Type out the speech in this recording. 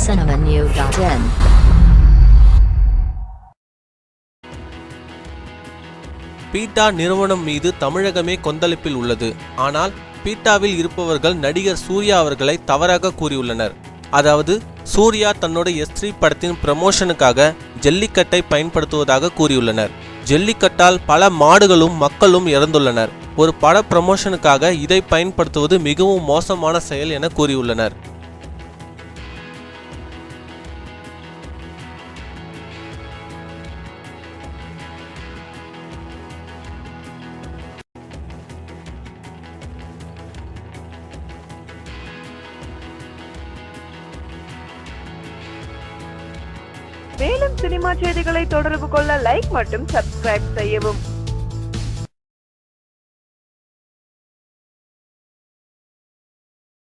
cinemanew.in. Beta நிறுவனம் மீது தமிழகமே கொந்தளிப்பில் உள்ளது. ஆனால் பீட்டாவில் இருப்பவர்கள் நடிகர் சூர்யா அவர்களை தவறாக கூறியுள்ளனர். அதாவது சூர்யா தன்னோட S3 படத்தின் ப்ரமோஷனுக்காக ஜல்லிக்கட்டை பயன்படுத்துவதாக கூறியுள்ளனர். ஜல்லிக்கட்டால் பல மாடுகளும் மக்களும் இறந்துள்ளனர். ஒரு பட ப்ரமோஷனுக்காக இதை பயன்படுத்துவது மிகவும் மோசமான செயல் என கூறியுள்ளனர். மேலும் சினிமா செய்திகளை தொடர்பு கொள்ள லைக் மற்றும் சப்ஸ்கிரைப் செய்யவும்.